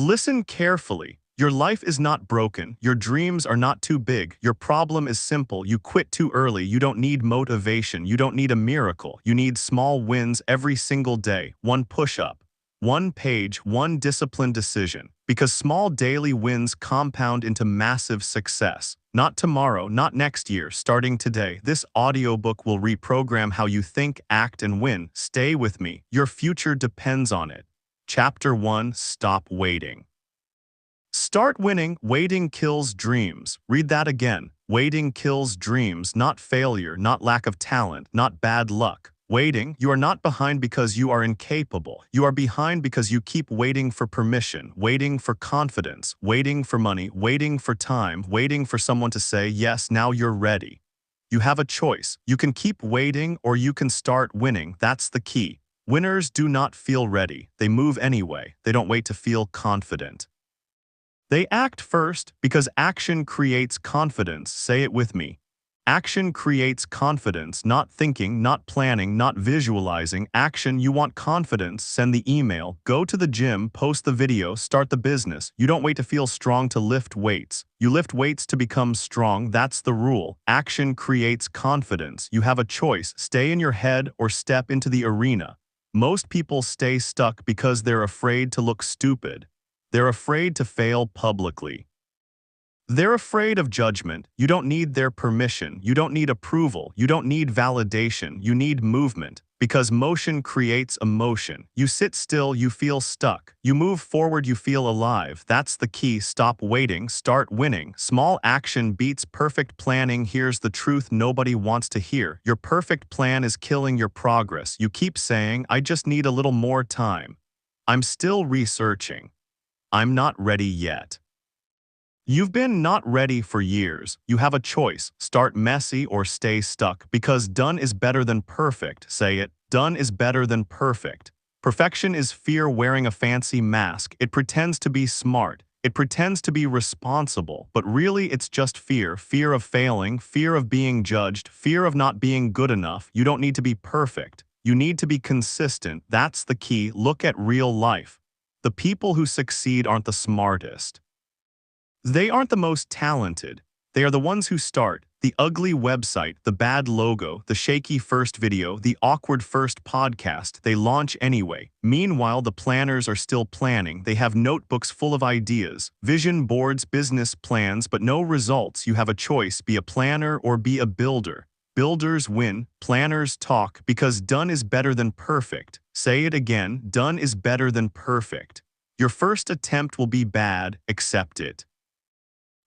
Listen carefully. Your life is not broken. Your dreams are not too big. Your problem is simple. You quit too early. You don't need motivation. You don't need a miracle. You need small wins every single day. One push-up, one page, one disciplined decision. Because small daily wins compound into massive success. Not tomorrow, not next year, starting today. This audiobook will reprogram how you think, act, and win. Stay with me. Your future depends on it. Chapter 1: Stop waiting. Start winning. Waiting kills dreams. Read that again. Waiting kills dreams, not failure, not lack of talent, not bad luck. Waiting, you are not behind because you are incapable. You are behind because you keep waiting for permission, waiting for confidence, waiting for money, waiting for time, waiting for someone to say, yes, now you're ready. You have a choice. You can keep waiting or you can start winning. That's the key. Winners do not feel ready. They move anyway. They don't wait to feel confident. They act first because action creates confidence. Say it with me. Action creates confidence, not thinking, not planning, not visualizing. Action. You want confidence, send the email, go to the gym, post the video, start the business. You don't wait to feel strong to lift weights. You lift weights to become strong. That's the rule. Action creates confidence. You have a choice. Stay in your head or step into the arena. Most people stay stuck because they're afraid to look stupid. They're afraid to fail publicly. They're afraid of judgment. You don't need their permission. You don't need approval. You don't need validation. You need movement. Because motion creates emotion. You sit still, you feel stuck. You move forward, you feel alive. That's the key. Stop waiting, start winning. Small action beats perfect planning. Here's the truth nobody wants to hear. Your perfect plan is killing your progress. You keep saying, I just need a little more time. I'm still researching. I'm not ready yet. You've been not ready for years. You have a choice. Start messy or stay stuck. Because done is better than perfect. Say it. Done is better than perfect. Perfection is fear wearing a fancy mask. It pretends to be smart. It pretends to be responsible. But really it's just fear. Fear of failing. Fear of being judged. Fear of not being good enough. You don't need to be perfect. You need to be consistent. That's the key. Look at real life. The people who succeed aren't the smartest. They aren't the most talented. They are the ones who start. The ugly website, the bad logo, the shaky first video, the awkward first podcast, they launch anyway. Meanwhile, the planners are still planning. They have notebooks full of ideas, vision boards, business plans, but no results. You have a choice. Be a planner or be a builder. Builders win, planners talk, because done is better than perfect. Say it again, done is better than perfect. Your first attempt will be bad, accept it.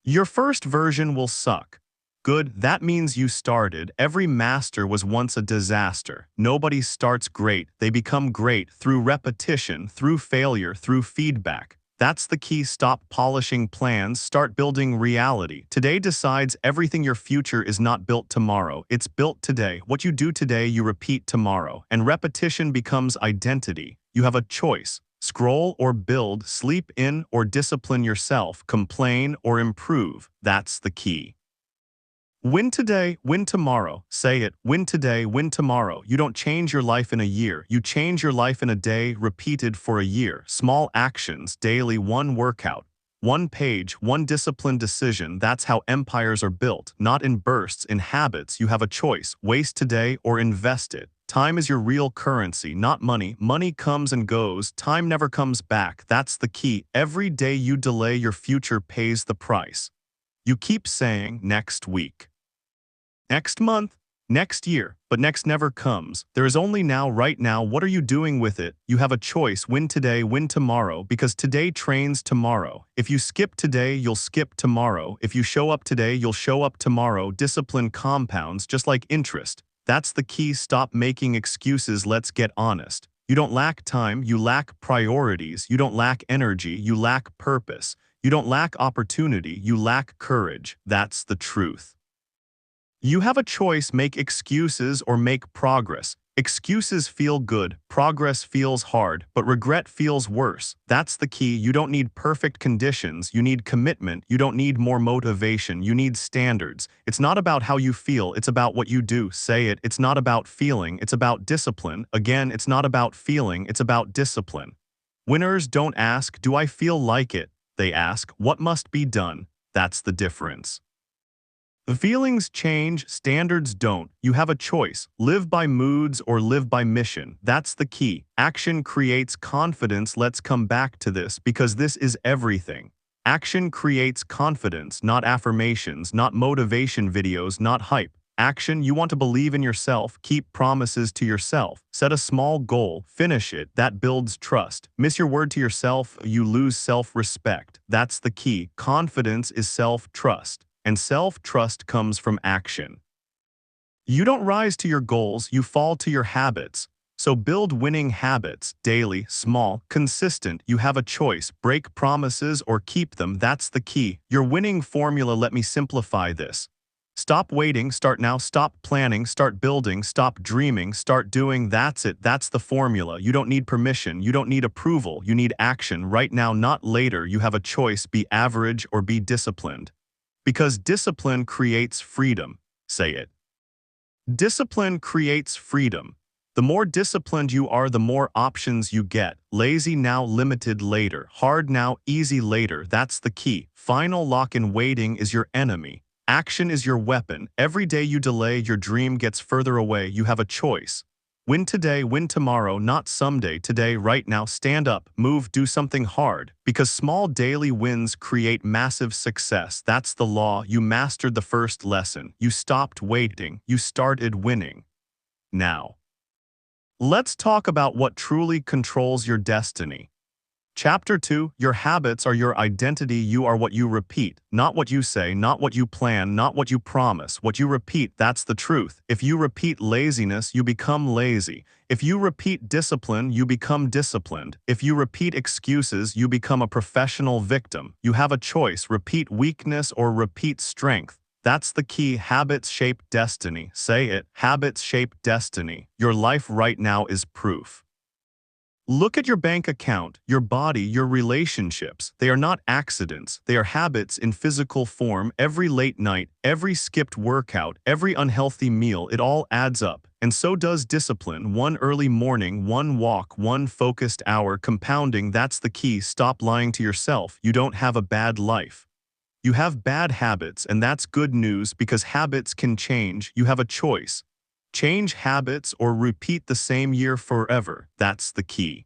Your first version will suck. Good, that means you started. Every master was once a disaster. Nobody starts great. They become great through repetition, through failure, through feedback. That's the key. Stop polishing plans, start building reality. Today decides everything. Your future is not built tomorrow. It's built today. What you do today, you repeat tomorrow. And repetition becomes identity. You have a choice. Scroll or build, sleep in or discipline yourself, complain or improve. That's the key. Win today, win tomorrow. Say it. Win today, win tomorrow. You don't change your life in a year. You change your life in a day, repeated for a year. Small actions, daily, one workout, one page, one disciplined decision. That's how empires are built, not in bursts, in habits. You have a choice. Waste today or invest it. Time is your real currency, not money. Money comes and goes. Time never comes back. That's the key. Every day you delay, your future pays the price. You keep saying next week, next month, next year, but next never comes. There is only now, right now. What are you doing with it? You have a choice. Win today, win tomorrow, because today trains tomorrow. If you skip today, you'll skip tomorrow. If you show up today, you'll show up tomorrow. Discipline compounds just like interest. That's the key. Stop making excuses. Let's get honest. You don't lack time, you lack priorities. You don't lack energy, you lack purpose. You don't lack opportunity, you lack courage. That's the truth. You have a choice. Make excuses or make progress. Excuses feel good, progress feels hard, but regret feels worse. That's the key. You don't need perfect conditions, you need commitment. You don't need more motivation, you need standards. It's not about how you feel, it's about what you do. Say it. It's not about feeling, it's about discipline. Again, it's not about feeling, it's about discipline. Winners don't ask, "Do I feel like it?" They ask, "What must be done?" That's the difference. The feelings change, standards don't. You have a choice. Live by moods or live by mission. That's the key. Action creates confidence. Let's come back to this because this is everything. Action creates confidence, not affirmations, not motivation videos, not hype. Action, you want to believe in yourself, keep promises to yourself, set a small goal, finish it, that builds trust. Miss your word to yourself, you lose self-respect. That's the key. Confidence is self-trust, and self-trust comes from action. You don't rise to your goals, you fall to your habits. So build winning habits, daily, small, consistent. You have a choice, break promises or keep them, that's the key. Your winning formula, let me simplify this. Stop waiting, start now, stop planning, start building, stop dreaming, start doing, that's it, that's the formula. You don't need permission, you don't need approval, you need action right now, not later. You have a choice, be average or be disciplined. Because discipline creates freedom. Say it. Discipline creates freedom. The more disciplined you are, the more options you get. Lazy now, limited later. Hard now, easy later. That's the key. Final lock in waiting is your enemy. Action is your weapon. Every day you delay, your dream gets further away. You have a choice. Win today, win tomorrow, not someday. Today, right now, stand up, move, do something hard. Because small daily wins create massive success. That's the law. You mastered the first lesson. You stopped waiting. You started winning. Now, let's talk about what truly controls your destiny. Chapter 2, your habits are your identity. You are what you repeat, not what you say, not what you plan, not what you promise. What you repeat, that's the truth. If you repeat laziness, you become lazy. If you repeat discipline, you become disciplined. If you repeat excuses, you become a professional victim. You have a choice, repeat weakness or repeat strength. That's the key. Habits shape destiny. Say it, habits shape destiny. Your life right now is proof. Look at your bank account, your body, your relationships. They are not accidents. They are habits in physical form. Every late night, every skipped workout, every unhealthy meal, it all adds up. And so does discipline. One early morning, one walk, one focused hour, compounding. That's the key. Stop lying to yourself. You don't have a bad life. You have bad habits, and that's good news because habits can change. You have a choice. Change habits or repeat the same year forever. That's the key.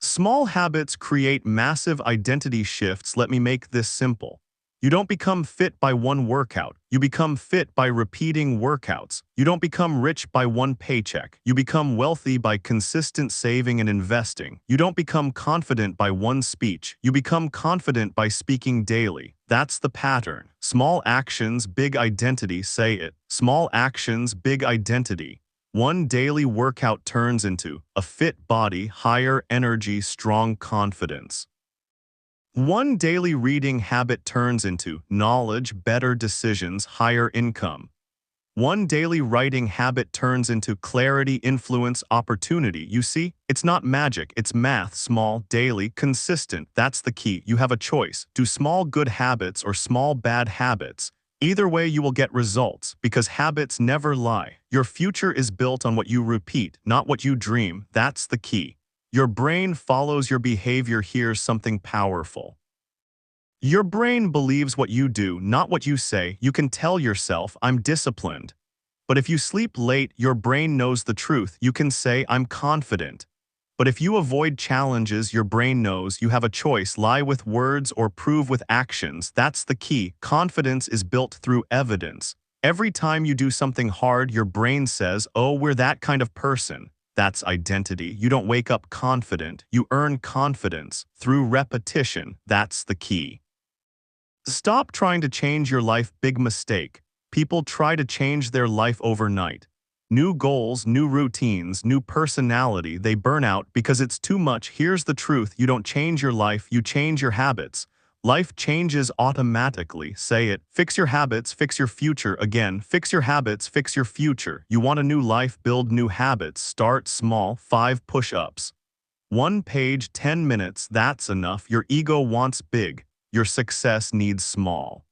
Small habits create massive identity shifts. Let me make this simple. You don't become fit by one workout. You become fit by repeating workouts. You don't become rich by one paycheck. You become wealthy by consistent saving and investing. You don't become confident by one speech. You become confident by speaking daily. That's the pattern. Small actions, big identity. Say it. Small actions, big identity. One daily workout turns into a fit body, higher energy, strong confidence. One daily reading habit turns into knowledge, better decisions, higher income. One daily writing habit turns into clarity, influence, opportunity. You see, it's not magic, it's math. Small, daily, consistent. That's the key. You have a choice. Do small good habits or small bad habits. Either way, you will get results because habits never lie. Your future is built on what you repeat, not what you dream. That's the key. Your brain follows your behavior. Here's something powerful. Your brain believes what you do, not what you say. You can tell yourself, "I'm disciplined." But if you sleep late, your brain knows the truth. You can say, "I'm confident." But if you avoid challenges, your brain knows. You have a choice, lie with words or prove with actions. That's the key. Confidence is built through evidence. Every time you do something hard, your brain says, "Oh, we're that kind of person." That's identity. You don't wake up confident. You earn confidence through repetition. That's the key. Stop trying to change your life. Big mistake. People try to change their life overnight. New goals, new routines, new personality. They burn out because it's too much. Here's the truth. You don't change your life. You change your habits. Life changes automatically. Say it. Fix your habits, fix your future. Again, fix your habits, fix your future. You want a new life, build new habits. Start small. 5 push-ups. 1 page, 10 minutes. That's enough. Your ego wants big. Your success needs small.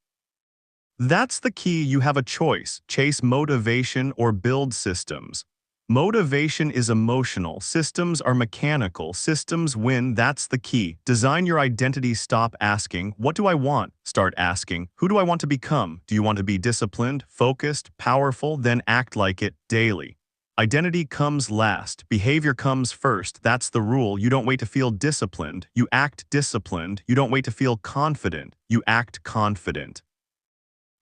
That's the key. You have a choice. Chase motivation or build systems. Motivation is emotional, systems are mechanical, systems win, that's the key. Design your identity, stop asking, what do I want? Start asking, who do I want to become? Do you want to be disciplined, focused, powerful? Then act like it daily. Identity comes last, behavior comes first, that's the rule. You don't wait to feel disciplined, you act disciplined. You don't wait to feel confident, you act confident.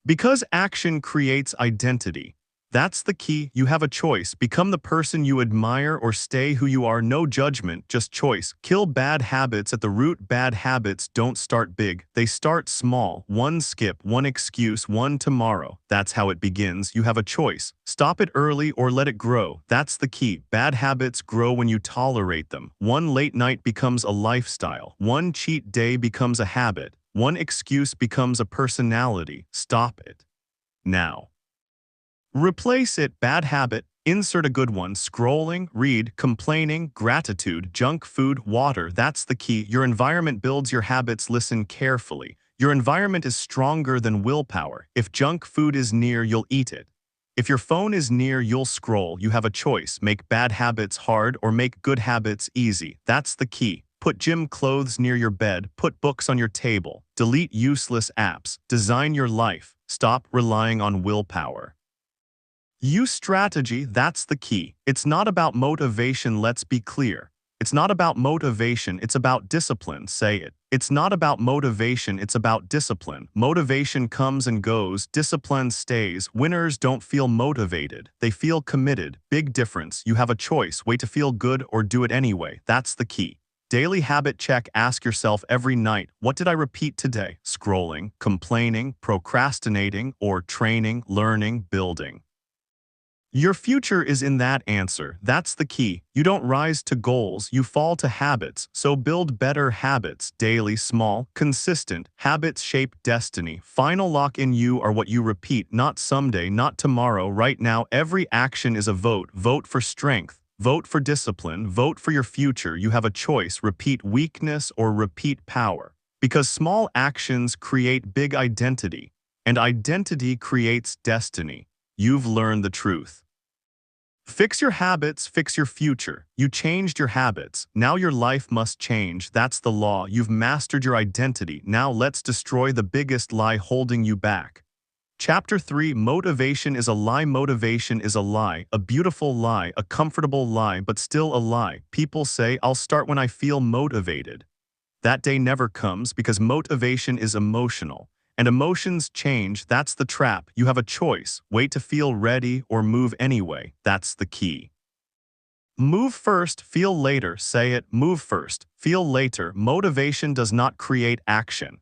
Because action creates identity. That's the key. You have a choice. Become the person you admire or stay who you are. No judgment, just choice. Kill bad habits at the root. Bad habits don't start big. They start small. One skip, one excuse, one tomorrow. That's how it begins. You have a choice. Stop it early or let it grow. That's the key. Bad habits grow when you tolerate them. One late night becomes a lifestyle. One cheat day becomes a habit. One excuse becomes a personality. Stop it now. Replace it, bad habit, insert a good one, scrolling, read, complaining, gratitude, junk food, water. That's the key. Your environment builds your habits. Listen carefully. Your environment is stronger than willpower. If junk food is near, you'll eat it. If your phone is near, you'll scroll. You have a choice. Make bad habits hard or make good habits easy. That's the key. Put gym clothes near your bed. Put books on your table. Delete useless apps. Design your life. Stop relying on willpower. Use strategy, that's the key. It's not about motivation, let's be clear. It's not about motivation, it's about discipline, say it. It's not about motivation, it's about discipline. Motivation comes and goes, discipline stays. Winners don't feel motivated, they feel committed. Big difference, you have a choice, wait to feel good or do it anyway. That's the key. Daily habit check, ask yourself every night, what did I repeat today? Scrolling, complaining, procrastinating, or training, learning, building. Your future is in that answer. That's the key. You don't rise to goals, you fall to habits. So build better habits, daily, small, consistent. Habits shape destiny. Final lock in you are what you repeat, not someday, not tomorrow, right now. Every action is a vote. Vote for strength. Vote for discipline. Vote for your future. You have a choice. Repeat weakness or repeat power. Because small actions create big identity. And identity creates destiny. You've learned the truth. Fix your habits, fix your future. You changed your habits. Now your life must change. That's the law. You've mastered your identity. Now let's destroy the biggest lie holding you back. Chapter 3, Motivation is a lie. Motivation is a lie, a beautiful lie, a comfortable lie, but still a lie. People say, I'll start when I feel motivated. That day never comes because motivation is emotional. And emotions change, that's the trap. You have a choice, wait to feel ready or move anyway, that's the key. Move first, feel later, say it, move first, feel later. Motivation does not create action.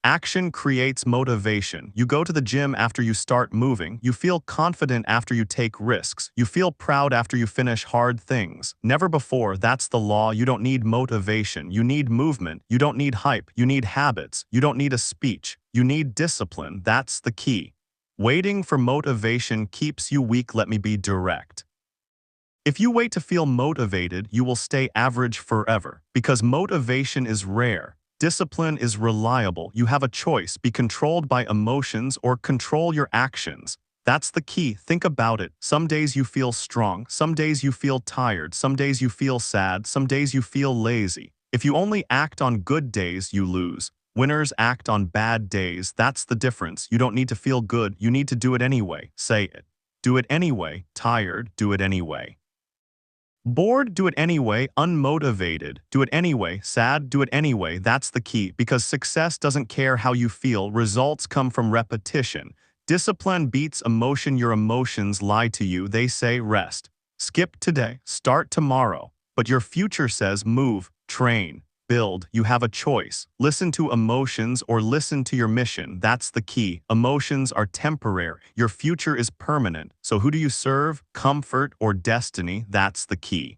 Action creates motivation. You go to the gym after you start moving. You feel confident after you take risks. You feel proud after you finish hard things. Never before, that's the law. You don't need motivation. You need movement. You don't need hype. You need habits. You don't need a speech. You need discipline. That's the key. Waiting for motivation keeps you weak. Let me be direct. If you wait to feel motivated, you will stay average forever. Because motivation is rare. Discipline is reliable. You have a choice. Be controlled by emotions or control your actions. That's the key. Think about it. Some days you feel strong. Some days you feel tired. Some days you feel sad. Some days you feel lazy. If you only act on good days, you lose. Winners act on bad days. That's the difference. You don't need to feel good. You need to do it anyway. Say it. Do it anyway. Tired. Do it anyway. Bored, do it anyway. Unmotivated, do it anyway. Sad, do it anyway. That's the key, because success doesn't care how you feel. Results come from repetition. Discipline beats emotion. Your emotions lie to you. They say rest. Skip today, start tomorrow. But your future says move, train, build. You have a choice. Listen to emotions or listen to your mission. That's the key. Emotions are temporary. Your future is permanent. So who do you serve? Comfort or destiny? That's the key.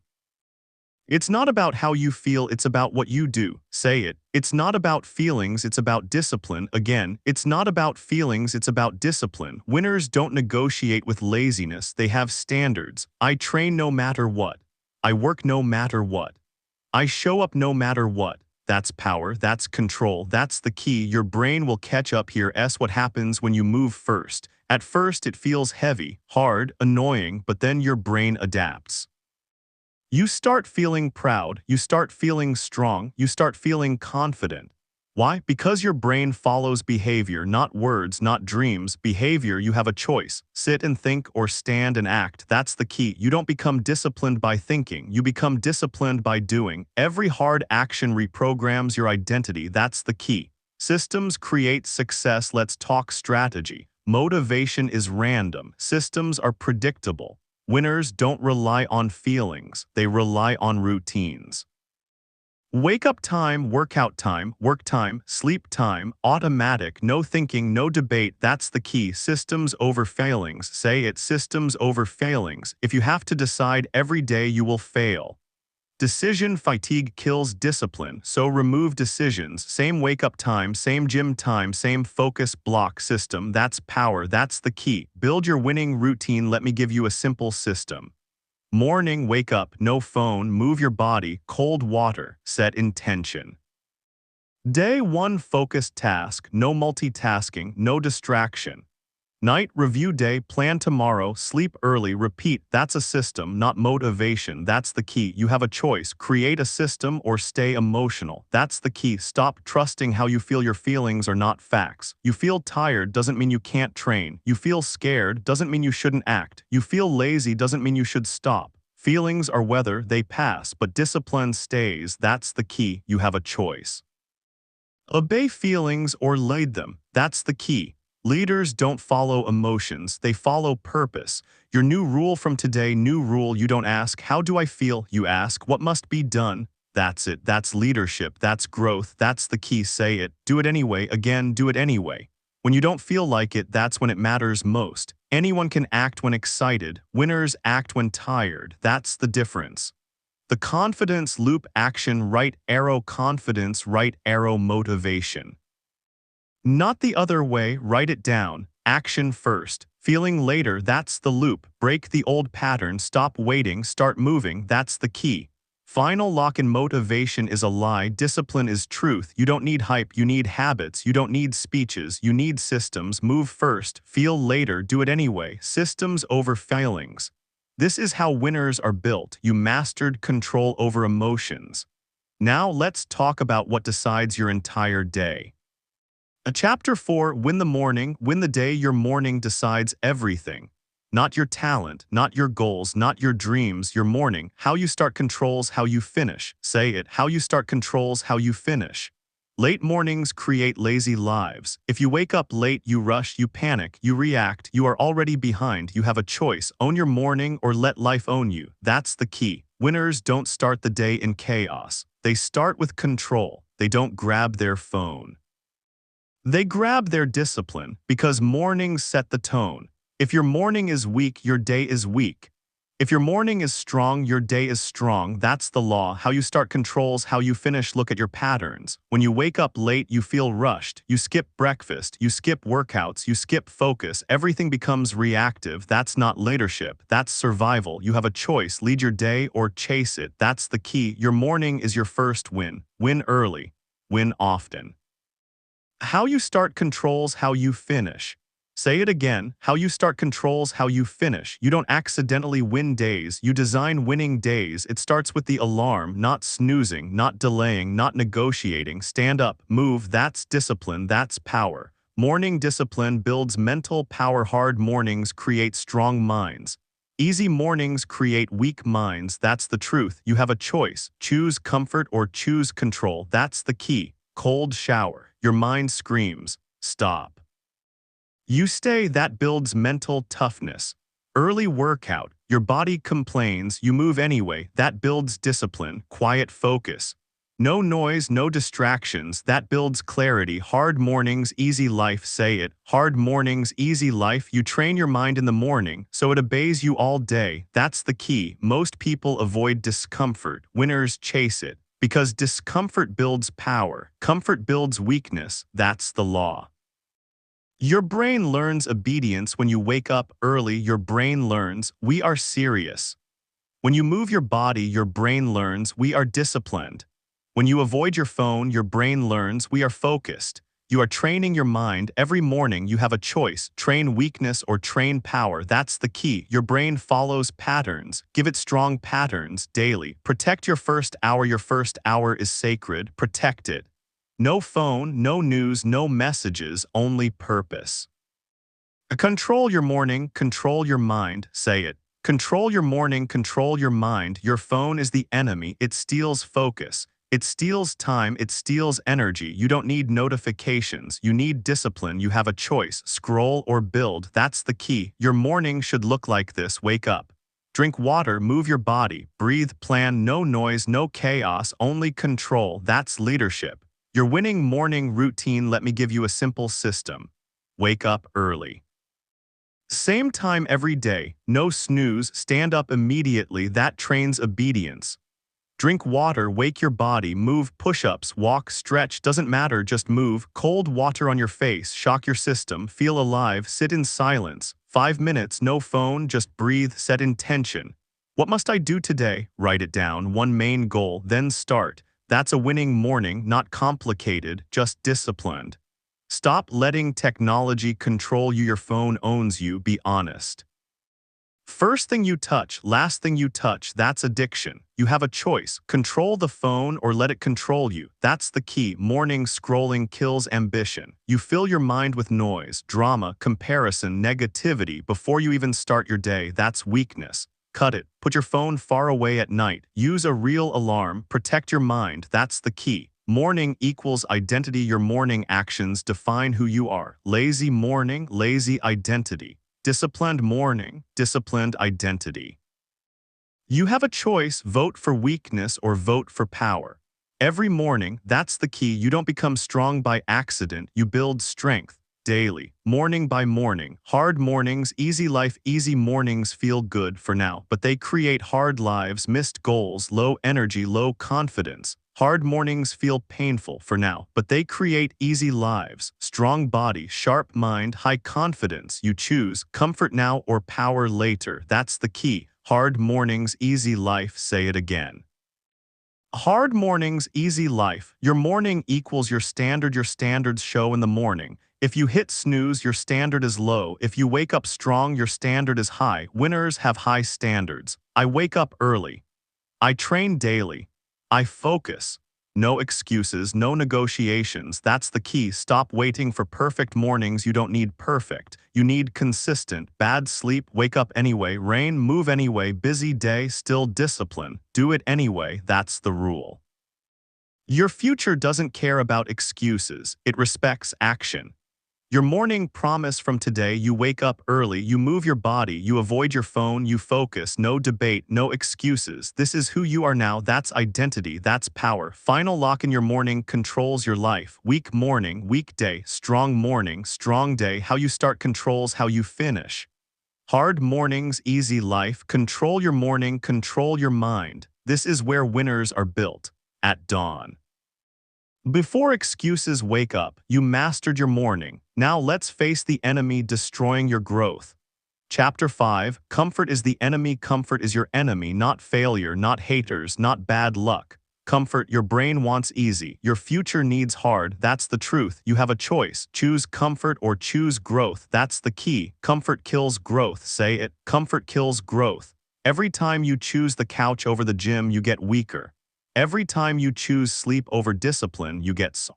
It's not about how you feel, it's about what you do. Say it. It's not about feelings, it's about discipline. Again, it's not about feelings, it's about discipline. Winners don't negotiate with laziness, they have standards. I train no matter what. I work no matter what. I show up no matter what. that's power, that's control, that's the key. Your brain will catch up here. What happens when you move first. At first it feels heavy, hard, annoying, but then your brain adapts. You start feeling proud, you start feeling strong, you start feeling confident. Why? Because your brain follows behavior, not words, not dreams. Behavior, you have a choice. Sit and think or stand and act. That's the key. You don't become disciplined by thinking. You become disciplined by doing. Every hard action reprograms your identity. That's the key. Systems create success. Let's talk strategy. Motivation is random. Systems are predictable. Winners don't rely on feelings. They rely on routines. Wake up time, workout time, work time, sleep time, automatic, no thinking, no debate. That's the key. Systems over failings. Say it, systems over failings. If you have to decide every day, you will fail. Decision fatigue kills discipline, so remove decisions. Same wake up time, same gym time, same focus block system. That's power, that's the key. Build your winning routine. Let me give you a simple system. Morning, wake up, no phone, move your body, cold water, set intention. Day 1, focused task, no multitasking, no distraction. Night, review day, plan tomorrow, sleep early, repeat. That's a system, not motivation. That's the key. You have a choice. Create a system or stay emotional. That's the key. Stop trusting how you feel. Your feelings are not facts. You feel tired doesn't mean you can't train. You feel scared doesn't mean you shouldn't act. You feel lazy doesn't mean you should stop. Feelings are weather, they pass, but discipline stays. That's the key. You have a choice. Obey feelings or lead them. That's the key. Leaders don't follow emotions, they follow purpose. Your new rule from today, new rule, you don't ask, how do I feel? You ask, what must be done? That's it, that's leadership, that's growth, that's the key. Say it, do it anyway, again, do it anyway. When you don't feel like it, that's when it matters most. Anyone can act when excited, winners act when tired, that's the difference. The confidence loop, action, right arrow, confidence, right arrow, motivation. Not the other way. Write it down. Action first. Feeling later. That's the loop. Break the old pattern. Stop waiting. Start moving. That's the key. Final lock in. Motivation is a lie. Discipline is truth. You don't need hype. You need habits. You don't need speeches. You need systems. Move first. Feel later. Do it anyway. Systems over failings. This is how winners are built. You mastered control over emotions. Now let's talk about what decides your entire day. Chapter 4, Win the Morning, Win the Day. Your morning decides everything. Not your talent, not your goals, not your dreams, your morning. How you start controls how you finish. Say it, how you start controls how you finish. Late mornings create lazy lives. If you wake up late, you rush, you panic, you react, you are already behind. You have a choice, own your morning or let life own you. That's the key. Winners don't start the day in chaos. They start with control. They don't grab their phone. They grab their discipline because mornings set the tone. If your morning is weak, your day is weak. If your morning is strong, your day is strong. That's the law. How you start controls how you finish. Look at your patterns. When you wake up late, you feel rushed. You skip breakfast. You skip workouts. You skip focus. Everything becomes reactive. That's not leadership. That's survival. You have a choice. Lead your day or chase it. That's the key. Your morning is your first win. Win early. Win often. How you start controls how you finish. Say it again. How you start controls how you finish. You don't accidentally win days. You design winning days. It starts with the alarm, not snoozing, not delaying, not negotiating. Stand up, move. That's discipline. That's power. Morning discipline builds mental power. Hard mornings create strong minds. Easy mornings create weak minds. That's the truth. You have a choice. Choose comfort or choose control. That's the key. Cold shower. Your mind screams, stop. You stay. That builds mental toughness. Early workout. Your body complains. You move anyway. That builds discipline. Quiet focus. No noise, no distractions. That builds clarity. Hard mornings, easy life. Say it. Hard mornings, easy life. You train your mind in the morning, so it obeys you all day. That's the key. Most people avoid discomfort. Winners chase it. Because discomfort builds power, comfort builds weakness. That's the law. Your brain learns obedience when you wake up early. Your brain learns, we are serious. When you move your body, your brain learns, we are disciplined. When you avoid your phone, your brain learns we are focused. You are training your mind. Every morning you have a choice, train weakness or train power. That's the key. Your brain follows patterns. Give it strong patterns daily. Protect your first hour. Your first hour is sacred. Protect it. No phone, no news, no messages, only purpose. Control your morning, control your mind. Say it. Control your morning, control your mind. Your phone is the enemy. It steals focus. It steals time. It steals energy. You don't need notifications. You need discipline. You have a choice. Scroll or build. That's the key. Your morning should look like this. Wake up. Drink water. Move your body. Breathe. Plan. No noise. No chaos. Only control. That's leadership. Your winning morning routine. Let me give you a simple system. Wake up early. Same time every day, no snooze, stand up immediately. That trains obedience. Drink water, wake your body, move, push-ups, walk, stretch, doesn't matter, just move. Cold water on your face, shock your system, feel alive, sit in silence. 5 minutes, no phone, just breathe, set intention. What must I do today? Write it down, one main goal, then start. That's a winning morning, not complicated, just disciplined. Stop letting technology control you. Your phone owns you. Be honest. First thing you touch, last thing you touch, that's addiction. You have a choice. Control the phone or let it control you. That's the key. Morning scrolling kills ambition. You fill your mind with noise, drama, comparison, negativity before you even start your day. That's weakness. Cut it. Put your phone far away at night. Use a real alarm. Protect your mind. That's the key. Morning equals identity. Your morning actions define who you are. Lazy morning, lazy identity. Disciplined morning, disciplined identity. You have a choice, vote for weakness or vote for power. Every morning, that's the key. You don't become strong by accident, you build strength. Daily, morning by morning. Hard mornings, easy life. Easy mornings feel good for now, but they create hard lives, missed goals, low energy, low confidence. Hard mornings feel painful for now, but they create easy lives. Strong body, sharp mind, high confidence. You choose comfort now or power later. That's the key. Hard mornings, easy life. Say it again. Hard mornings, easy life. Your morning equals your standard. Your standards show in the morning. If you hit snooze, your standard is low. If you wake up strong, your standard is high. Winners have high standards. I wake up early. I train daily. I focus. No excuses, no negotiations. That's the key. Stop waiting for perfect mornings. You don't need perfect. You need consistent. Bad sleep, wake up anyway. Rain, move anyway. Busy day, still discipline. Do it anyway. That's the rule. Your future doesn't care about excuses. It respects action. Your morning promise from today: you wake up early, you move your body, you avoid your phone, you focus, no debate, no excuses. This is who you are now. That's identity, that's power. Final lock in your morning controls your life. Weak morning, weak day, strong morning, strong day. How you start controls how you finish. Hard mornings, easy life. Control your morning, control your mind. This is where winners are built. At dawn. Before excuses, wake up. You mastered your morning. Now let's face the enemy destroying your growth. Chapter 5. Comfort is the enemy. Comfort is your enemy, not failure, not haters, not bad luck. Comfort, your brain wants easy. Your future needs hard. That's the truth. You have a choice. Choose comfort or choose growth. That's the key. Comfort kills growth. Say it. Comfort kills growth. Every time you choose the couch over the gym, you get weaker. Every time you choose sleep over discipline, you get so.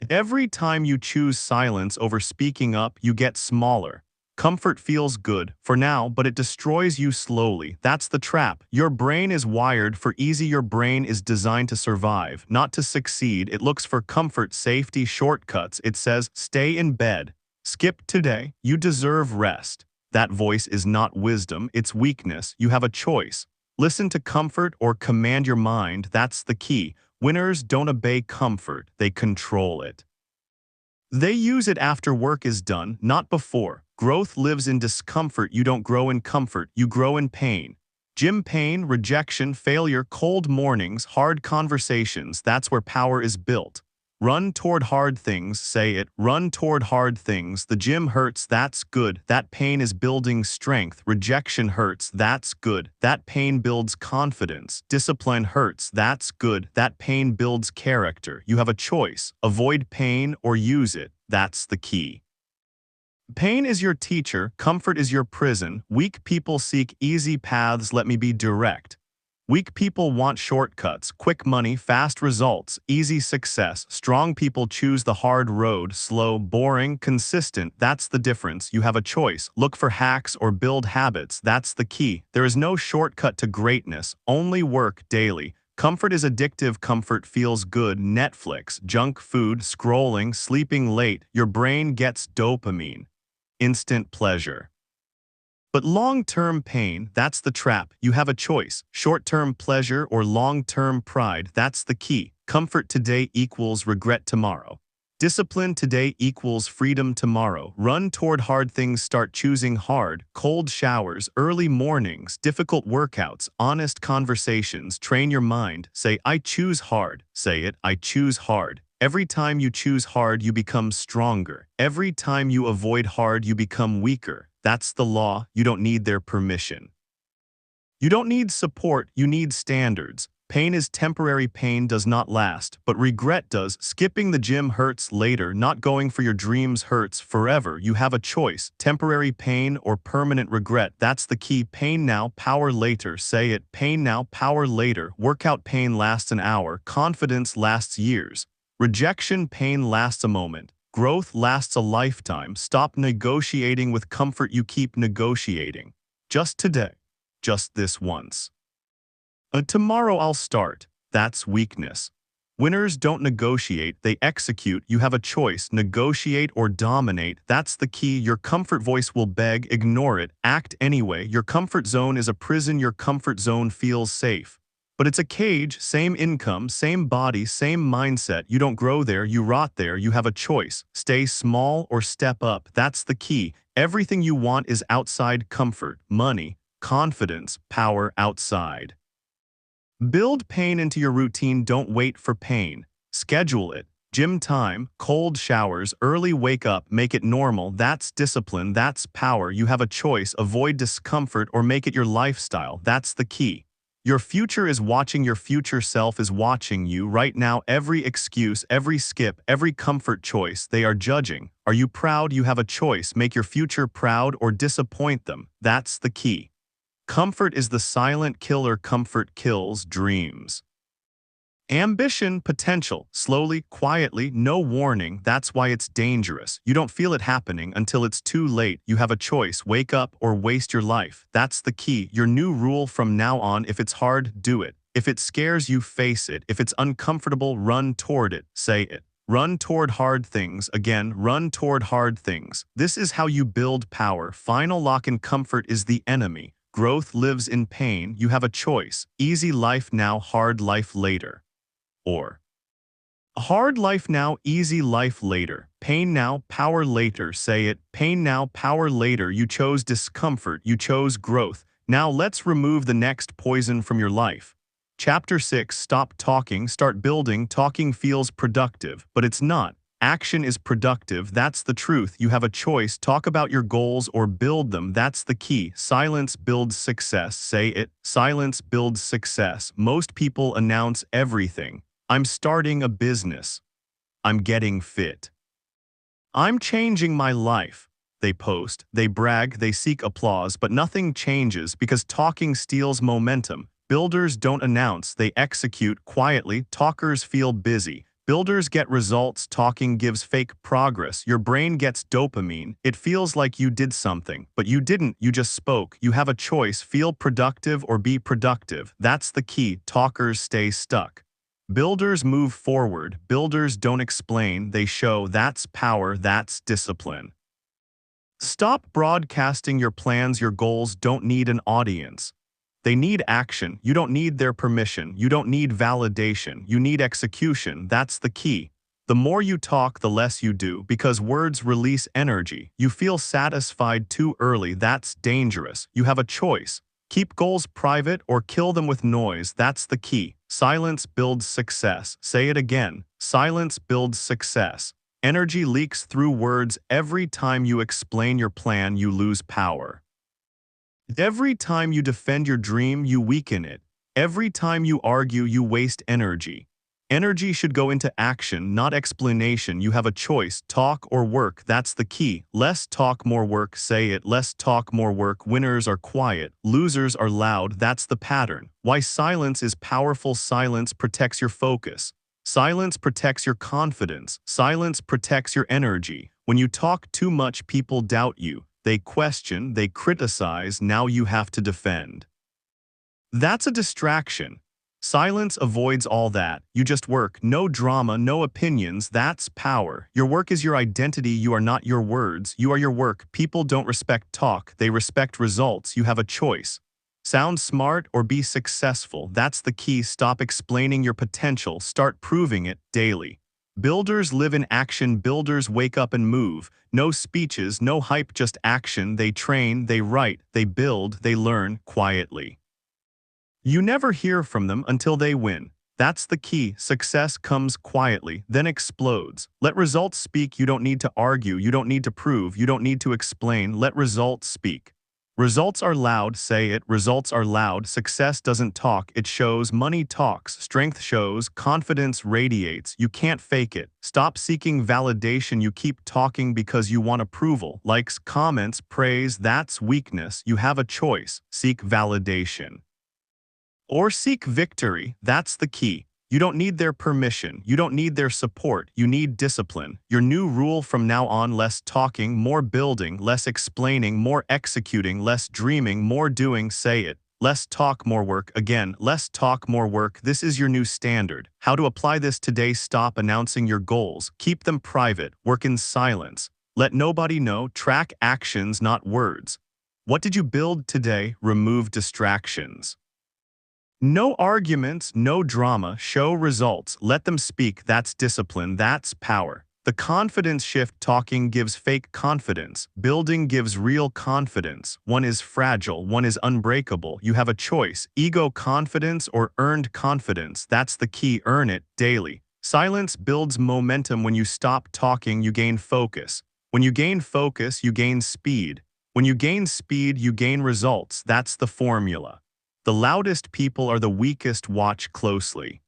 Every time you choose silence over speaking up, you get smaller. Comfort feels good for now, but it destroys you slowly. That's the trap. Your brain is wired for easy. Your brain is designed to survive, not to succeed. It looks for comfort, safety, shortcuts. It says, stay in bed. Skip today. You deserve rest. That voice is not wisdom, it's weakness. You have a choice. Listen to comfort or command your mind. That's the key. Winners don't obey comfort, they control it. They use it after work is done, not before. Growth lives in discomfort. You don't grow in comfort, you grow in pain. Gym pain, rejection, failure, cold mornings, hard conversations. That's where power is built. Run toward hard things, say it. Run toward hard things. The gym hurts, that's good. That pain is building strength. Rejection hurts, that's good. That pain builds confidence. Discipline hurts, that's good. That pain builds character. You have a choice. Avoid pain or use it. That's the key. Pain is your teacher, comfort is your prison. Weak people seek easy paths, let me be direct. Weak people want shortcuts, quick money, fast results, easy success. Strong people choose the hard road, slow, boring, consistent. That's the difference. You have a choice. Look for hacks or build habits. That's the key. There is no shortcut to greatness, only work daily. Comfort is addictive, comfort feels good. Netflix, junk food, scrolling, sleeping late. Your brain gets dopamine. Instant pleasure. But long-term pain, that's the trap. You have a choice. Short-term pleasure or long-term pride, that's the key. Comfort today equals regret tomorrow. Discipline today equals freedom tomorrow. Run toward hard things, start choosing hard. Cold showers, early mornings, difficult workouts, honest conversations. Train your mind. Say, I choose hard. Say it, I choose hard. Every time you choose hard, you become stronger. Every time you avoid hard, you become weaker. That's the law. You don't need their permission. You don't need support, you need standards. Pain is temporary, pain does not last, but regret does. Skipping the gym hurts later, not going for your dreams hurts forever. You have a choice, temporary pain or permanent regret. That's the key. Pain now, power later. Say it, pain now, power later. Workout pain lasts an hour, confidence lasts years. Rejection pain lasts a moment. Growth lasts a lifetime. Stop negotiating with comfort, you keep negotiating. Just today. Just this once. Tomorrow I'll start. That's weakness. Winners don't negotiate, they execute. You have a choice, negotiate or dominate. That's the key. Your comfort voice will beg, ignore it, act anyway. Your comfort zone is a prison, your comfort zone feels safe. But it's a cage, same income, same body, same mindset. You don't grow there, you rot there. You have a choice. Stay small or step up. That's the key. Everything you want is outside comfort, money, confidence, power outside. Build pain into your routine, don't wait for pain. Schedule it. Gym time, cold showers, early wake up, make it normal. That's discipline, that's power. You have a choice, avoid discomfort or make it your lifestyle. That's the key. Your future is watching, your future self is watching you right now. Every excuse, every skip, every comfort choice, they are judging. Are you proud? You have a choice, make your future proud or disappoint them. That's the key. Comfort is the silent killer, comfort kills dreams. Ambition, potential, slowly, quietly, no warning. That's why it's dangerous. You don't feel it happening until it's too late. You have a choice, wake up or waste your life. That's the key. Your new rule from now on, if it's hard, do it. If it scares you, face it. If it's uncomfortable, run toward it. Say it. Run toward hard things. Again, run toward hard things. This is how you build power. Final lock in comfort is the enemy. Growth lives in pain. You have a choice. Easy life now, hard life later. Or hard life now, easy life later. Pain now, power later. Say it. Pain now, power later. You chose discomfort. You chose growth. Now let's remove the next poison from your life. Chapter 6. Stop talking, start building. Talking feels productive, but it's not. Action is productive, that's the truth. You have a choice, talk about your goals or build them, that's the key. Silence builds success, say it. Silence builds success. Most people announce everything. I'm starting a business. I'm getting fit. I'm changing my life. They post, they brag, they seek applause, but nothing changes because talking steals momentum. Builders don't announce, they execute quietly. Talkers feel busy. Builders get results, talking gives fake progress. Your brain gets dopamine. It feels like you did something, but you didn't, you just spoke. You have a choice, feel productive or be productive. That's the key. Talkers stay stuck. Builders move forward. Builders don't explain, they show. That's power, that's discipline. Stop broadcasting your plans, your goals don't need an audience. They need action. You don't need their permission. You don't need validation. You need execution. That's the key. The more you talk, the less you do, because words release energy. You feel satisfied too early. That's dangerous. You have a choice. Keep goals private or kill them with noise, that's the key. Silence builds success. Say it again. Silence builds success. Energy leaks through words. Every time you explain your plan, you lose power. Every time you defend your dream, you weaken it. Every time you argue, you waste energy. Energy should go into action, not explanation. You have a choice, talk or work, that's the key. Less talk, more work, say it. Less talk, more work. Winners are quiet, losers are loud, that's the pattern. Why silence is powerful. Silence protects your focus. Silence protects your confidence. Silence protects your energy. When you talk too much, people doubt you. They question, they criticize, now you have to defend. That's a distraction. Silence avoids all that. You just work, no drama, no opinions, that's power. Your work is your identity, you are not your words, you are your work. People don't respect talk, they respect results. You have a choice. Sound smart or be successful, that's the key. Stop explaining your potential, start proving it daily. Builders live in action, builders wake up and move. No speeches, no hype, just action. They train, they write, they build, they learn quietly. You never hear from them until they win. That's the key. Success comes quietly, then explodes. Let results speak. You don't need to argue, you don't need to prove, you don't need to explain. Let results speak. Results are loud, say it. Results are loud. Success doesn't talk, it shows. Money talks, strength shows, confidence radiates. You can't fake it. Stop seeking validation. You keep talking because you want approval. Likes, comments, praise, that's weakness. You have a choice. Seek validation or seek victory, that's the key. You don't need their permission, you don't need their support, you need discipline. Your new rule from now on: less talking, more building, less explaining, more executing, less dreaming, more doing. Say it. Less talk, more work. Again, less talk, more work. This is your new standard. How to apply this today: stop announcing your goals, keep them private, work in silence. Let nobody know, track actions, not words. What did you build today? Remove distractions. No arguments, no drama, show results, let them speak, that's discipline, that's power. The confidence shift: talking gives fake confidence, building gives real confidence. One is fragile, one is unbreakable. You have a choice, ego confidence or earned confidence. That's the key, earn it daily. Silence builds momentum. When you stop talking, you gain focus. When you gain focus, you gain speed. When you gain speed, you gain results. That's the formula. The loudest people are the weakest. Watch closely.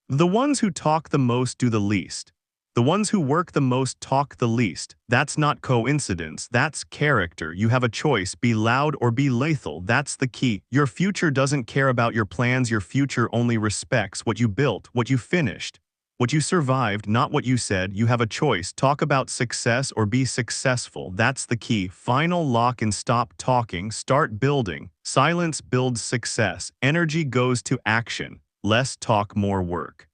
The ones who talk the most do the least. The ones who work the most talk the least. That's not coincidence, that's character. You have a choice, be loud or be lethal. That's the key. Your future doesn't care about your plans, your future only respects what you built, what you finished, what you survived, not what you said. You have a choice, talk about success or be successful. That's the key. Final lock in: stop talking, start building. Silence builds success. Energy goes to action. Less talk, more work.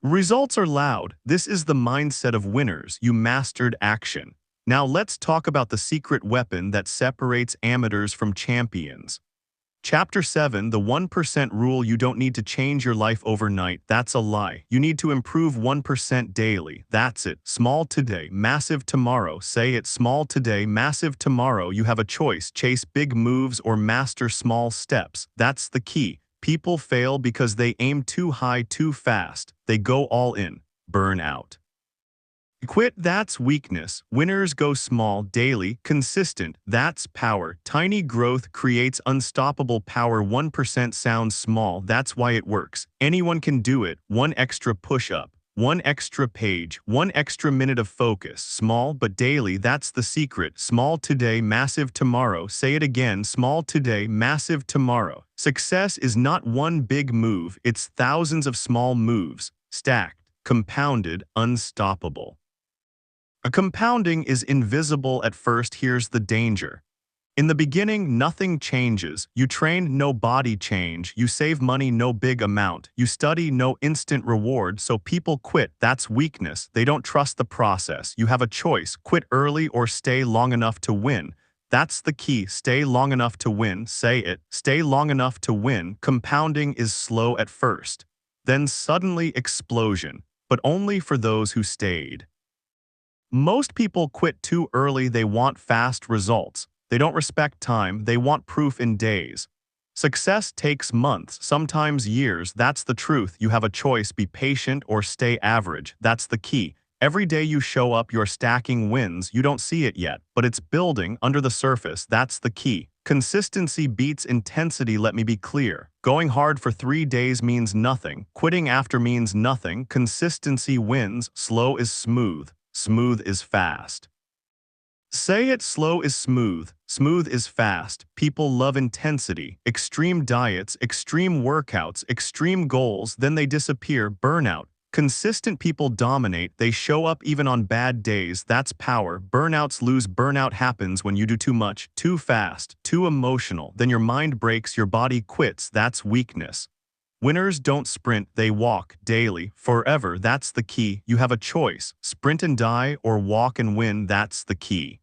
Results are loud. This is the mindset of winners. You mastered action. Now let's talk about the secret weapon that separates amateurs from champions. Chapter 7: The 1% Rule. You don't need to change your life overnight. That's a lie. You need to improve 1% daily. That's it. Small today, massive tomorrow. Say it. Small today, massive tomorrow. You have a choice, chase big moves or master small steps. That's the key. People fail because they aim too high too fast. They go all in. Burn out. Quit, that's weakness. Winners go small, daily, consistent, that's power. Tiny growth creates unstoppable power. 1% sounds small, that's why it works. Anyone can do it. One extra push-up, one extra page, one extra minute of focus. Small but daily, that's the secret. Small today, massive tomorrow. Say it again. Small today, massive tomorrow. Success is not one big move, it's thousands of small moves, stacked, compounded, unstoppable. A compounding is invisible at first. Here's the danger. In the beginning, nothing changes. You train, no body change. You save money, no big amount. You study, no instant reward. So people quit. That's weakness. They don't trust the process. You have a choice, quit early or stay long enough to win. That's the key. Stay long enough to win. Say it. Stay long enough to win. Compounding is slow at first. Then suddenly explosion. But only for those who stayed. Most people quit too early. They want fast results. They don't respect time, they want proof in days. Success takes months, sometimes years, that's the truth. You have a choice, be patient or stay average, that's the key. Every day you show up, you're stacking wins, you don't see it yet, but it's building under the surface, that's the key. Consistency beats intensity, let me be clear. Going hard for 3 days means nothing, quitting after means nothing, consistency wins, slow is smooth, smooth is fast. Say it, slow is smooth, smooth is fast. People love intensity, extreme diets, extreme workouts, extreme goals, then they disappear, burnout. Consistent people dominate, they show up even on bad days, that's power. Burnouts lose, burnout happens when you do too much, too fast, too emotional, then your mind breaks, your body quits, that's weakness. Winners don't sprint, they walk, daily, forever, that's the key. You have a choice, sprint and die or walk and win, that's the key.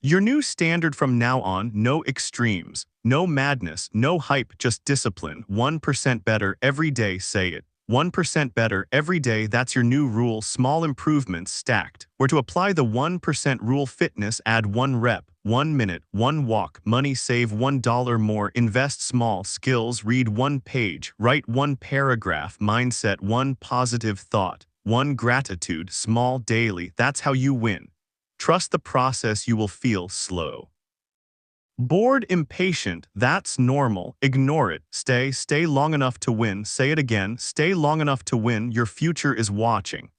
Your new standard from now on, no extremes, no madness, no hype, just discipline. 1% better every day, say it. 1% better every day, that's your new rule, small improvements stacked. Where to apply the 1% rule: fitness, add 1 rep, 1 minute, 1 walk, money, save $1 more, invest small, skills, read 1 page, write 1 paragraph, mindset, 1 positive thought, 1 gratitude, small, daily, that's how you win. Trust the process, you will feel slow. Bored, impatient, that's normal, ignore it, stay long enough to win, say it again, stay long enough to win, your future is watching.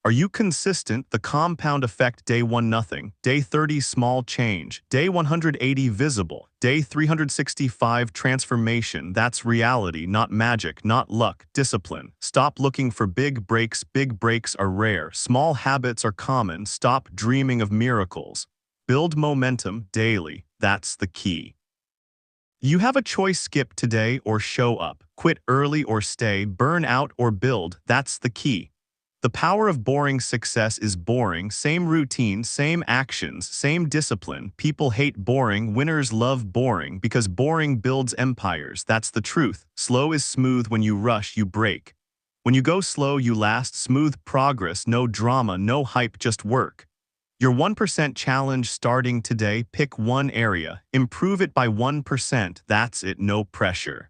Are you consistent? The compound effect: day 1 nothing, day 30 small change, day 180 visible, day 365 transformation, that's reality, not magic, not luck, discipline. Stop looking for big breaks are rare, small habits are common, stop dreaming of miracles. Build momentum daily, that's the key. You have a choice, skip today or show up, quit early or stay, burn out or build, that's the key. The power of boring success is boring, same routine, same actions, same discipline. People hate boring, winners love boring because boring builds empires, that's the truth. Slow is smooth, when you rush, you break. When you go slow, you last, smooth progress, no drama, no hype, just work. Your 1% challenge starting today, pick one area, improve it by 1%, that's it, no pressure.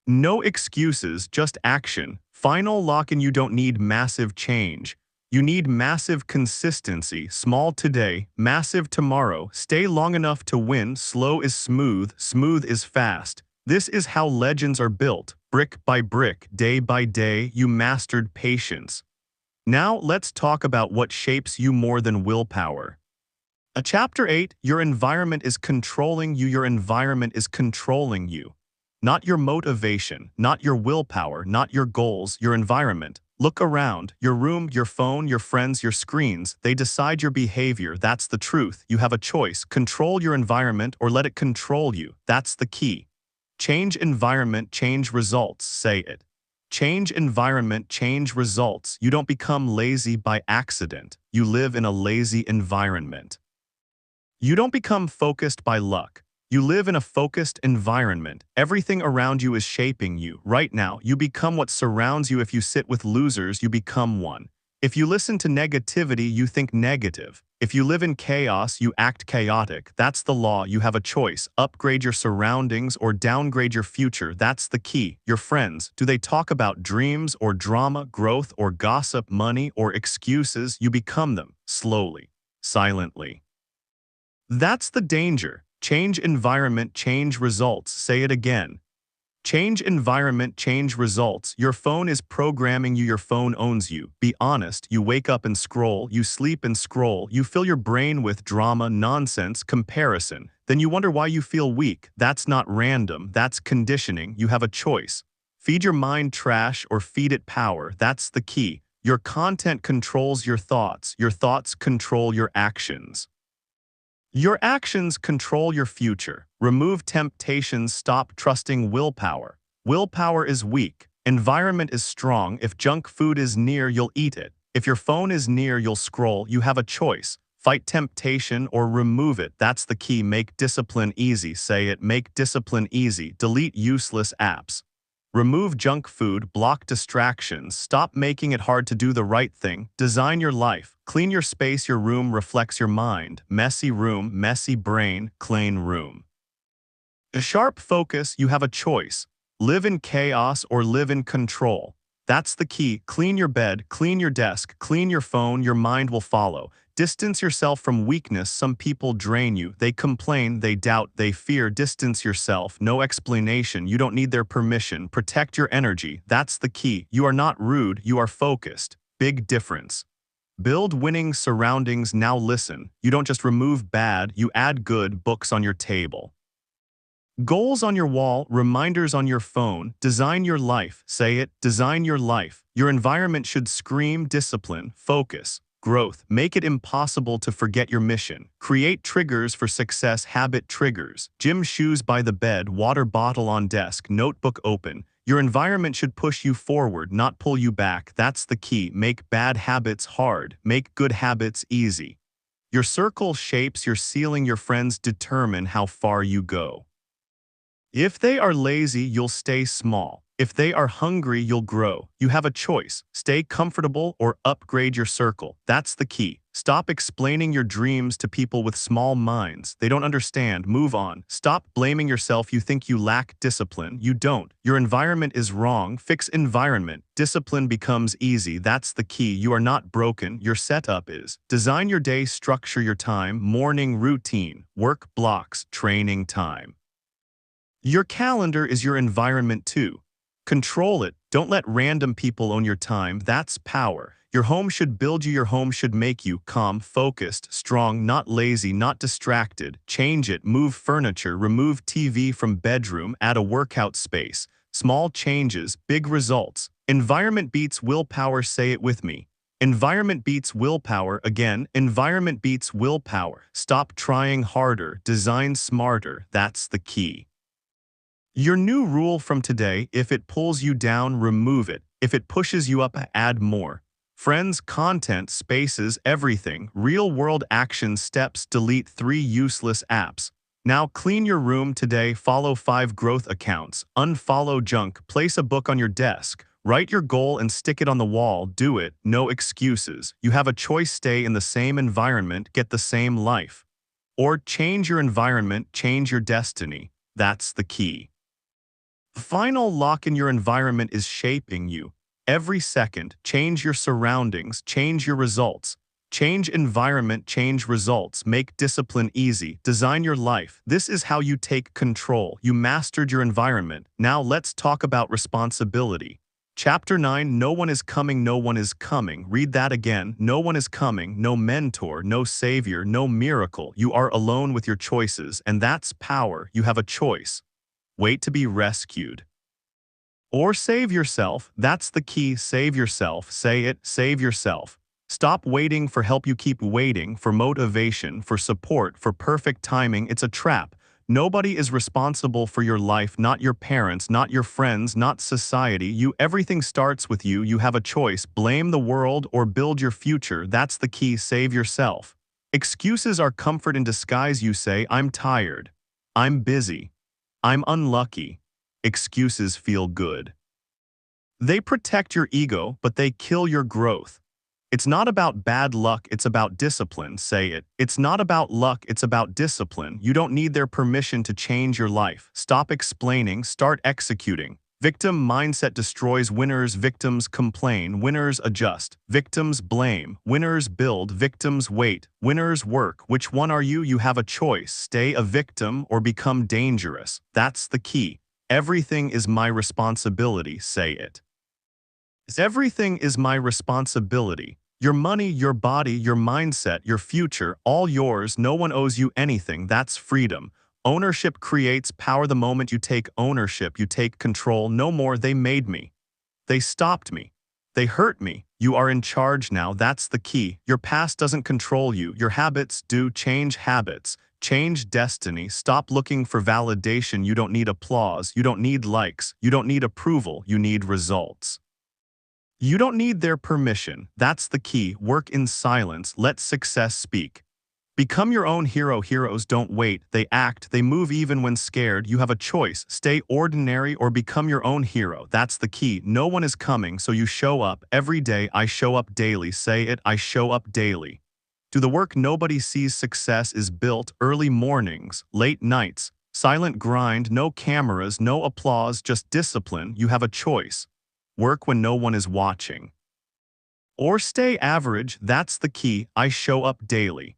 No excuses, just action. Final lock-in: you don't need massive change. You need massive consistency, small today, massive tomorrow. Stay long enough to win, slow is smooth, smooth is fast. This is how legends are built, brick by brick, day by day, you mastered patience. Now let's talk about what shapes you more than willpower. Chapter 8, your environment is controlling you, your environment is controlling you. Not your motivation, not your willpower, not your goals, your environment. Look around, your room, your phone, your friends, your screens, they decide your behavior, that's the truth. You have a choice, control your environment or let it control you, that's the key. Change environment, change results, say it. Change environment, change results. You don't become lazy by accident. You live in a lazy environment. You don't become focused by luck. You live in a focused environment. Everything around you is shaping you. Right now, you become what surrounds you. If you sit with losers, you become one. If you listen to negativity, you think negative. If you live in chaos, you act chaotic. That's the law. You have a choice. Upgrade your surroundings or downgrade your future. That's the key. Your friends, do they talk about dreams or drama, growth or gossip, money or excuses? You become them, slowly, silently. That's the danger. Change environment, change results. Say it again. Change environment, change results. Your phone is programming you, your phone owns you. Be honest, you wake up and scroll, you sleep and scroll, you fill your brain with drama, nonsense, comparison. Then you wonder why you feel weak. That's not random, that's conditioning. You have a choice. Feed your mind trash or feed it power, that's the key. Your content controls your thoughts control your actions. Your actions control your future. Remove temptations, stop trusting willpower. Willpower is weak. Environment is strong. If junk food is near, you'll eat it. If your phone is near, you'll scroll. You have a choice. Fight temptation or remove it. That's the key. Make discipline easy. Say it. Make discipline easy. Delete useless apps. Remove junk food, block distractions, stop making it hard to do the right thing, design your life, clean your space, your room reflects your mind, messy room, messy brain, clean room. A sharp focus, you have a choice. Live in chaos or live in control. That's the key. Clean your bed, clean your desk, clean your phone, your mind will follow. Distance yourself from weakness. Some people drain you. They complain, they doubt, they fear. Distance yourself. No explanation. You don't need their permission. Protect your energy. That's the key. You are not rude, you are focused. Big difference. Build winning surroundings. Now listen. You don't just remove bad, you add good. Books on your table. Goals on your wall, reminders on your phone, design your life, say it, design your life. Your environment should scream discipline, focus, growth. Make it impossible to forget your mission. Create triggers for success, habit triggers. Gym shoes by the bed, water bottle on desk, notebook open. Your environment should push you forward, not pull you back. That's the key. Make bad habits hard, make good habits easy. Your circle shapes your ceiling, your friends determine how far you go. If they are lazy, you'll stay small. If they are hungry, you'll grow. You have a choice. Stay comfortable or upgrade your circle. That's the key. Stop explaining your dreams to people with small minds. They don't understand. Move on. Stop blaming yourself. You think you lack discipline. You don't. Your environment is wrong. Fix environment. Discipline becomes easy. That's the key. You are not broken. Your setup is. Design your day, structure your time, morning routine, work blocks, training time. Your calendar is your environment too. Control it. Don't let random people own your time. That's power. Your home should build you. Your home should make you calm, focused, strong, not lazy, not distracted. Change it. Move furniture. Remove TV from bedroom. Add a workout space. Small changes, big results. Environment beats willpower. Say it with me. Environment beats willpower. Again, environment beats willpower. Stop trying harder. Design smarter. That's the key. Your new rule from today: if it pulls you down, remove it. If it pushes you up, add more. Friends, content, spaces, everything. Real-world action steps. Delete 3 useless apps. Now clean your room today. Follow 5 growth accounts. Unfollow junk. Place a book on your desk. Write your goal and stick it on the wall. Do it. No excuses. You have a choice. Stay in the same environment, get the same life. Or change your environment, change your destiny. That's the key. The final lock in your environment is shaping you. Every second, change your surroundings, change your results. Change environment, change results. Make discipline easy. Design your life. This is how you take control. You mastered your environment. Now let's talk about responsibility. Chapter 9, no one is coming, no one is coming. Read that again. No one is coming, no mentor, no savior, no miracle. You are alone with your choices, and that's power. You have a choice. Wait to be rescued. Or save yourself. That's the key. Save yourself. Say it. Save yourself. Stop waiting for help. You keep waiting for motivation, for support, for perfect timing. It's a trap. Nobody is responsible for your life, not your parents, not your friends, not society. Everything starts with you. You have a choice. Blame the world or build your future. That's the key. Save yourself. Excuses are comfort in disguise. You say, I'm tired. I'm busy. I'm unlucky. Excuses feel good. They protect your ego, but they kill your growth. It's not about bad luck, it's about discipline. Say it. It's not about luck, it's about discipline. You don't need their permission to change your life. Stop explaining, start executing. Victim mindset destroys. Winners, victims complain. Winners adjust. Victims blame. Winners build. Victims wait. Winners work. Which one are you? You have a choice. Stay a victim or become dangerous. That's the key. Everything is my responsibility. Say it. Everything is my responsibility. Your money, your body, your mindset, your future, all yours. No one owes you anything. That's freedom. Ownership creates power. The moment you take ownership, you take control. No more, they made me. They stopped me. They hurt me. You are in charge now. That's the key. Your past doesn't control you. Your habits do. Change habits. Change destiny. Stop looking for validation. You don't need applause. You don't need likes. You don't need approval. You need results. You don't need their permission. That's the key. Work in silence. Let success speak. Become your own hero. Heroes don't wait, they act, they move even when scared. You have a choice. Stay ordinary or become your own hero. That's the key. No one is coming, so you show up. Every day, I show up daily. Say it, I show up daily. Do the work nobody sees. Success is built. Early mornings, late nights, silent grind, no cameras, no applause, just discipline. You have a choice. Work when no one is watching. Or stay average. That's the key. I show up daily.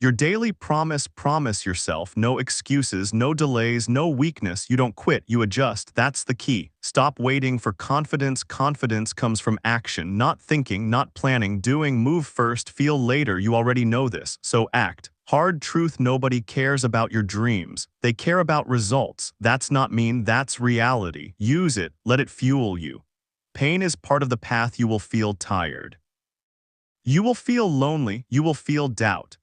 Your daily promise yourself, no excuses, no delays, no weakness. You don't quit, you adjust. That's the key. Stop waiting for confidence. Confidence comes from action, not thinking, not planning, doing. Move first, feel later. You already know this, so act. Hard truth: nobody cares about your dreams. They care about results. That's not mean, that's reality. Use it, let it fuel you. Pain is part of the path. You will feel tired. You will feel lonely, you will feel doubt.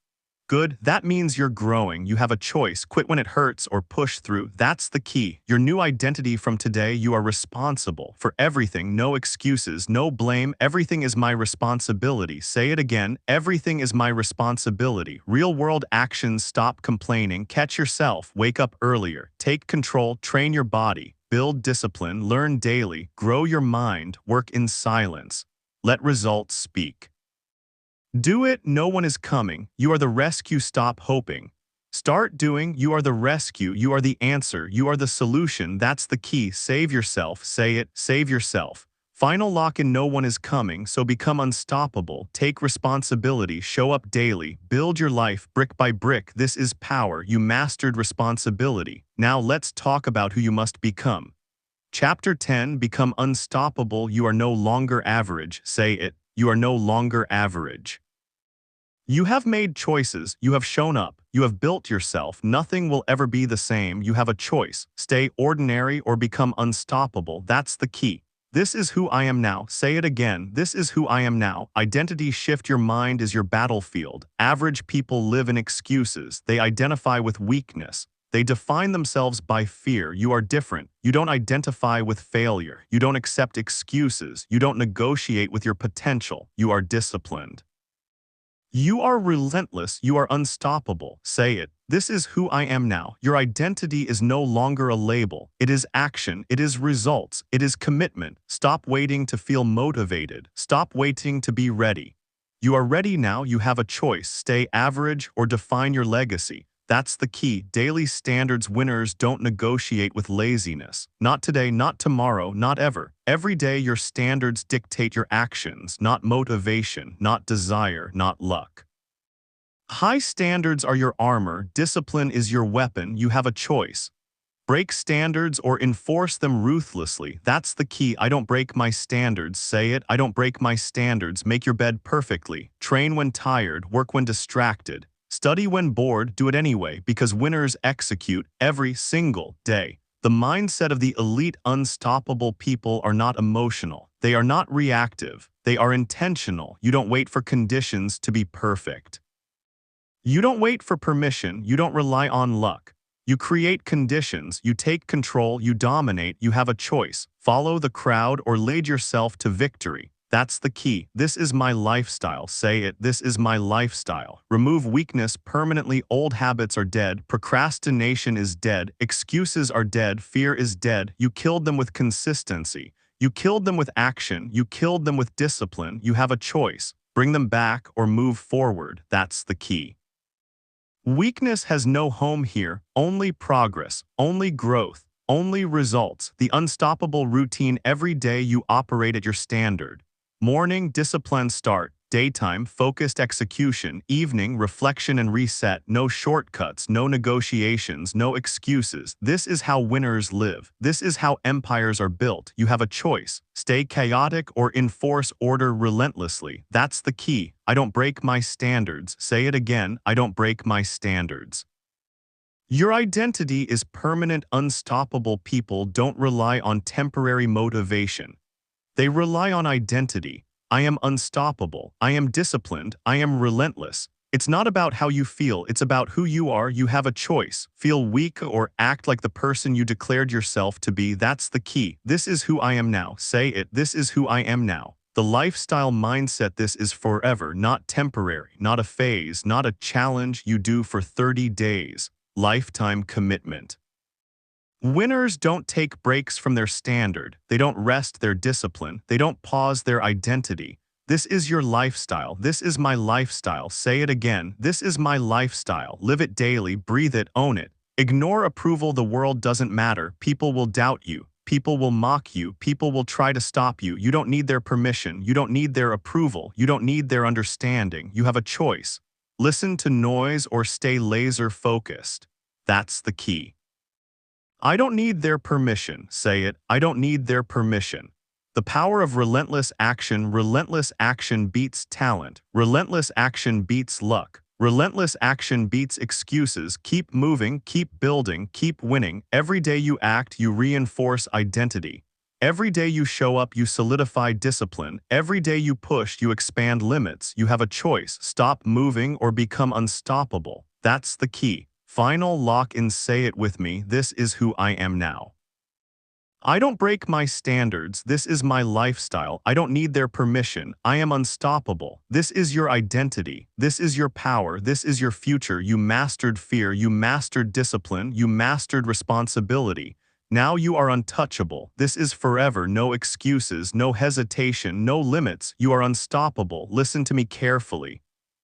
Good, that means you're growing. You have a choice. Quit when it hurts or push through. That's the key. Your new identity from today: you are responsible for everything. No excuses, no blame. Everything is my responsibility. Say it again. Everything is my responsibility. Real world actions. Stop complaining. Catch yourself. Wake up earlier. Take control. Train your body. Build discipline. Learn daily. Grow your mind. Work in silence. Let results speak. Do it, no one is coming. You are the rescue. Stop hoping. Start doing. You are the rescue. You are the answer. You are the solution. That's the key. Save yourself. Say it, save yourself. Final lock-in: no one is coming, so become unstoppable. Take responsibility. Show up daily. Build your life brick by brick. This is power. You mastered responsibility. Now let's talk about who you must become. Chapter 10: Become unstoppable. You are no longer average. Say it, you are no longer average. You have made choices, you have shown up, you have built yourself. Nothing will ever be the same. You have a choice. Stay ordinary or become unstoppable. That's the key. This is who I am now. Say it again. This is who I am now. Identity shift. Your mind is your battlefield. Average people live in excuses. They identify with weakness. They define themselves by fear. You are different. You don't identify with failure. You don't accept excuses. You don't negotiate with your potential. You are disciplined. You are relentless. You are unstoppable. Say it. This is who I am now. Your identity is no longer a label. It is action. It is results. It is commitment. Stop waiting to feel motivated. Stop waiting to be ready. You are ready now. You have a choice. Stay average or define your legacy. That's the key. Daily standards. Winners don't negotiate with laziness. Not today, not tomorrow, not ever. Every day your standards dictate your actions, not motivation, not desire, not luck. High standards are your armor. Discipline is your weapon. You have a choice. Break standards or enforce them ruthlessly. That's the key. I don't break my standards. Say it. I don't break my standards. Make your bed perfectly. Train when tired. Work when distracted. Study when bored. Do it anyway, because winners execute every single day. The mindset of the elite unstoppable people are not emotional. They are not reactive. They are intentional. You don't wait for conditions to be perfect. You don't wait for permission. You don't rely on luck. You create conditions. You take control. You dominate. You have a choice. Follow the crowd or lead yourself to victory. That's the key. This is my lifestyle. Say it. This is my lifestyle. Remove weakness permanently. Old habits are dead. Procrastination is dead. Excuses are dead. Fear is dead. You killed them with consistency. You killed them with action. You killed them with discipline. You have a choice. Bring them back or move forward. That's the key. Weakness has no home here. Only progress. Only growth. Only results. The unstoppable routine. Every day you operate at your standard. Morning, discipline start. Daytime, focused execution. Evening, reflection and reset. No shortcuts, no negotiations, no excuses. This is how winners live. This is how empires are built. You have a choice. Stay chaotic or enforce order relentlessly. That's the key. I don't break my standards. Say it again. I don't break my standards. Your identity is permanent. Unstoppable people don't rely on temporary motivation. They rely on identity. I am unstoppable. I am disciplined. I am relentless. It's not about how you feel. It's about who you are. You have a choice. Feel weak or act like the person you declared yourself to be. That's the key. This is who I am now. Say it. This is who I am now. The lifestyle mindset. This is forever, not temporary, not a phase, not a challenge you do for 30 days. Lifetime commitment. Winners don't take breaks from their standard. They don't rest their discipline. They don't pause their identity. This is your lifestyle. This is my lifestyle. Say it again. This is my lifestyle. Live it daily. Breathe it. Own it. Ignore approval. The world doesn't matter. People will doubt you. People will mock you. People will try to stop you. You don't need their permission. You don't need their approval. You don't need their understanding. You have a choice. Listen to noise or stay laser focused. That's the key. I don't need their permission. Say it. I don't need their permission. The power of relentless action. Relentless action beats talent. Relentless action beats luck. Relentless action beats excuses. Keep moving, keep building, keep winning. Every day you act, you reinforce identity. Every day you show up, you solidify discipline. Every day you push, you expand limits. You have a choice. Stop moving or become unstoppable. That's the key. Final lock-in. Say it with me. This is who I am now. I don't break my standards. This is my lifestyle. I don't need their permission. I am unstoppable. This is your identity. This is your power. This is your future. You mastered fear. You mastered discipline. You mastered responsibility. Now you are untouchable. This is forever. No excuses, no hesitation, no limits. You are unstoppable. Listen to me carefully.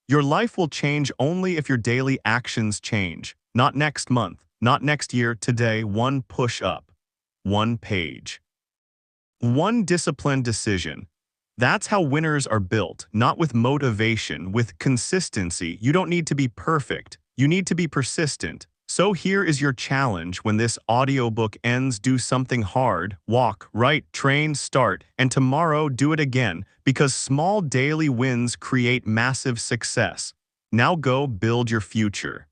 Your life will change only if your daily actions change. Not next month, not next year. Today, one push-up. One page. One disciplined decision. That's how winners are built, not with motivation, with consistency. You don't need to be perfect. You need to be persistent. So here is your challenge. When this audiobook ends, do something hard. Walk, write, train, start, and tomorrow do it again, because small daily wins create massive success. Now go build your future.